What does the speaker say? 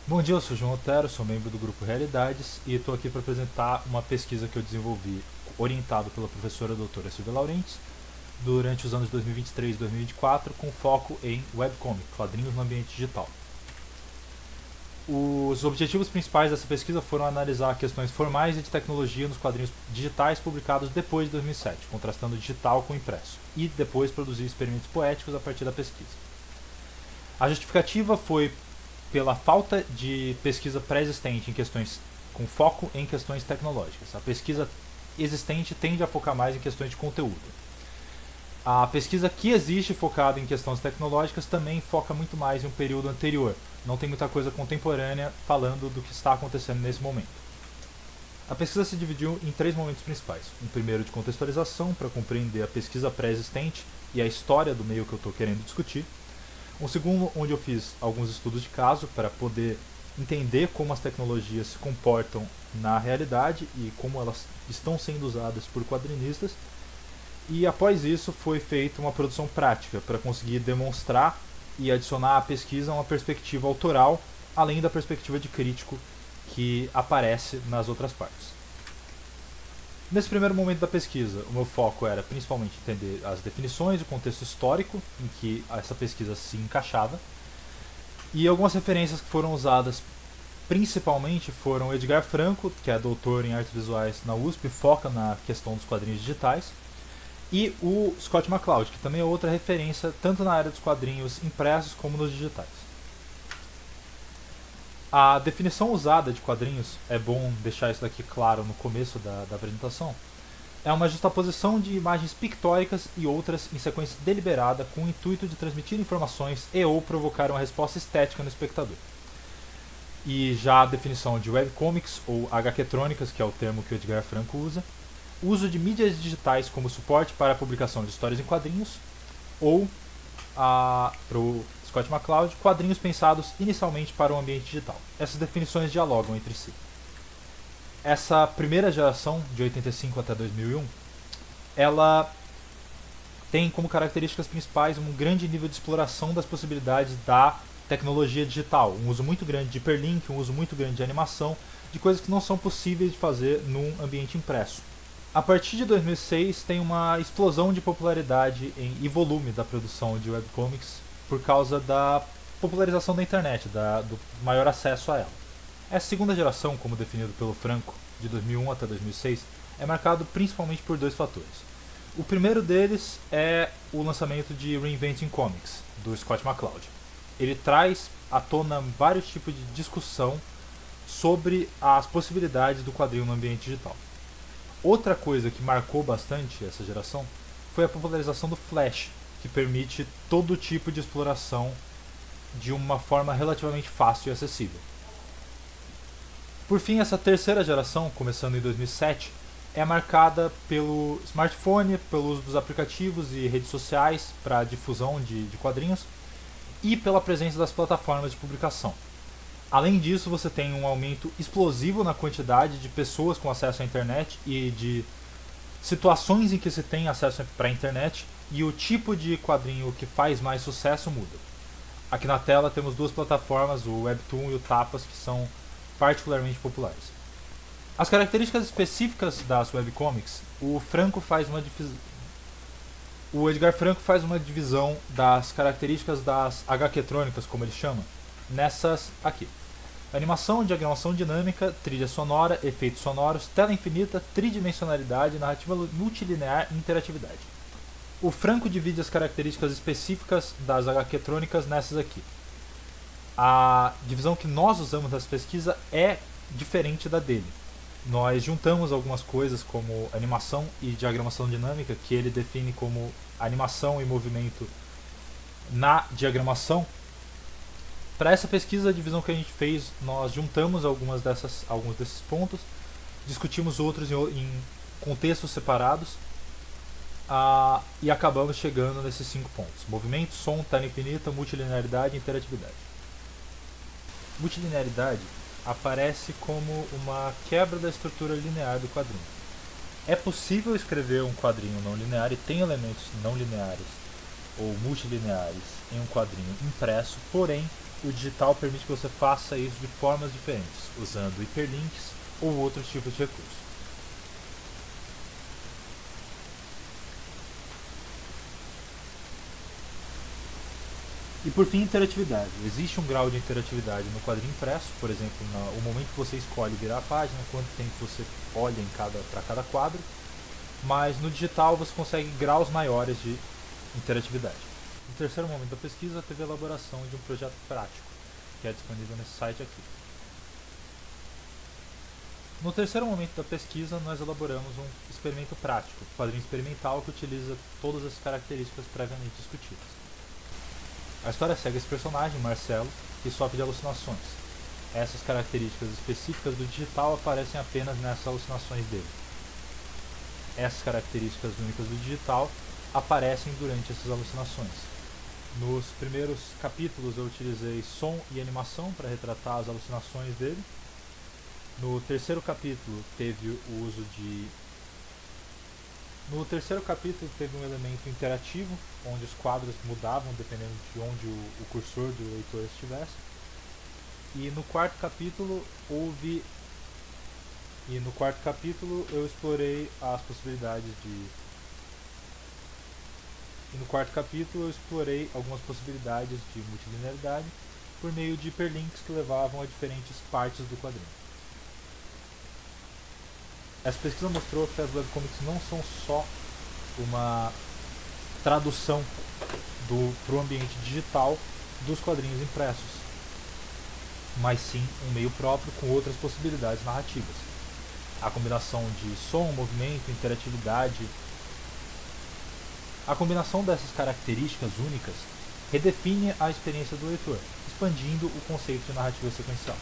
Bom dia, eu sou o João Otero, sou membro do grupo Realidades e estou aqui para apresentar uma pesquisa que eu desenvolvi orientado pela professora doutora Silvia Laurentes durante os anos 2023 e 2024 com foco em webcomic, quadrinhos no ambiente digital. Os objetivos principais dessa pesquisa foram analisar questões formais e de tecnologia nos quadrinhos digitais publicados depois de 2007, contrastando digital com impresso, e depois produzir experimentos poéticos a partir da pesquisa. A justificativa foi pela falta de pesquisa pré-existente em questões com foco em questões tecnológicas. A pesquisa existente tende a focar mais em questões de conteúdo. A pesquisa que existe focada em questões tecnológicas também foca muito mais em um período anterior. Não tem muita coisa contemporânea falando do que está acontecendo nesse momento. A pesquisa se dividiu em 3 momentos principais. Um primeiro de contextualização, para compreender a pesquisa pré-existente e a história do meio que eu estou querendo discutir. Um segundo, onde eu fiz alguns estudos de caso para poder entender como as tecnologias se comportam na realidade e como elas estão sendo usadas por quadrinistas. E após isso foi feita uma produção prática para conseguir demonstrar e adicionar à pesquisa uma perspectiva autoral, além da perspectiva de crítico que aparece nas outras partes. Nesse primeiro momento da pesquisa, o meu foco era principalmente entender as definições e o contexto histórico em que essa pesquisa se encaixava. E algumas referências que foram usadas principalmente foram Edgar Franco, que é doutor em artes visuais na USP, foca na questão dos quadrinhos digitais, e o Scott McCloud, que também é outra referência tanto na área dos quadrinhos impressos como nos digitais. A definição usada de quadrinhos, é bom deixar isso daqui claro no começo da apresentação, é uma justaposição de imagens pictóricas e outras em sequência deliberada com o intuito de transmitir informações e ou provocar uma resposta estética no espectador. E já a definição de webcomics ou HQtrônicas, que é o termo que o Edgar Franco usa, uso de mídias digitais como suporte para a publicação de histórias em quadrinhos, ou, para o Scott McCloud, quadrinhos pensados inicialmente para o ambiente digital. Essas definições dialogam entre si. Essa primeira geração, de 85 até 2001, ela tem como características principais um grande nível de exploração das possibilidades da tecnologia digital, um uso muito grande de hiperlink, um uso muito grande de animação, de coisas que não são possíveis de fazer num ambiente impresso. A partir de 2006 tem uma explosão de popularidade e volume da produção de webcomics por causa da popularização da internet, do maior acesso a ela. Essa segunda geração, como definido pelo Franco, de 2001 até 2006, é marcado principalmente por 2 fatores. O primeiro deles é o lançamento de Reinventing Comics, do Scott McCloud. Ele traz à tona vários tipos de discussão sobre as possibilidades do quadrinho no ambiente digital. Outra coisa que marcou bastante essa geração foi a popularização do Flash, que permite todo tipo de exploração de uma forma relativamente fácil e acessível. Por fim, essa terceira geração, começando em 2007, é marcada pelo smartphone, pelo uso dos aplicativos e redes sociais para a difusão de quadrinhos e pela presença das plataformas de publicação. Além disso, você tem um aumento explosivo na quantidade de pessoas com acesso à internet e de situações em que se tem acesso para a internet, e o tipo de quadrinho que faz mais sucesso muda. Aqui na tela temos 2 plataformas, o Webtoon e o Tapas, que são particularmente populares. As características específicas das webcomics, o Edgar Franco faz uma divisão das características das HQtrônicas, como ele chama, nessas aqui. Animação, diagramação dinâmica, trilha sonora, efeitos sonoros, tela infinita, tridimensionalidade, narrativa multilinear e interatividade. O Franco divide as características específicas das HQtrônicas nessas aqui. A divisão que nós usamos nessa pesquisa é diferente da dele. Nós juntamos algumas coisas como animação e diagramação dinâmica, que ele define como animação e movimento na diagramação. Para essa pesquisa, a divisão que a gente fez, nós juntamos alguns desses pontos, discutimos outros em contextos separados e acabamos chegando nesses 5 pontos: movimento, som, tela infinita, multilinearidade e interatividade. Multilinearidade aparece como uma quebra da estrutura linear do quadrinho. É possível escrever um quadrinho não linear e tem elementos não lineares ou multilineares em um quadrinho impresso, porém o digital permite que você faça isso de formas diferentes, usando hiperlinks ou outros tipos de recursos. E por fim, interatividade. Existe um grau de interatividade no quadrinho impresso, por exemplo, o momento que você escolhe virar a página, quanto tempo você olha para cada quadro, mas no digital você consegue graus maiores de interatividade. No terceiro momento da pesquisa, teve a elaboração de um projeto prático, que é disponível nesse site aqui. No terceiro momento da pesquisa, nós elaboramos um experimento prático, quadrinho experimental que utiliza todas as características previamente discutidas. A história segue esse personagem, Marcelo, que sofre de alucinações. Essas características específicas do digital aparecem apenas nessas alucinações dele. Essas características únicas do digital aparecem durante essas alucinações. Nos primeiros capítulos eu utilizei som e animação para retratar as alucinações dele. No terceiro capítulo teve o uso de... No terceiro capítulo teve um elemento interativo, onde os quadros mudavam dependendo de onde o cursor do leitor estivesse. E no quarto capítulo eu explorei as possibilidades de... E no quarto capítulo eu explorei algumas possibilidades de multilinearidade por meio de hiperlinks que levavam a diferentes partes do quadrinho. Essa pesquisa mostrou que as webcomics não são só uma tradução para o ambiente digital dos quadrinhos impressos, mas sim um meio próprio com outras possibilidades narrativas. A combinação de som, movimento, interatividade, a combinação dessas características únicas redefine a experiência do leitor, expandindo o conceito de narrativa sequencial.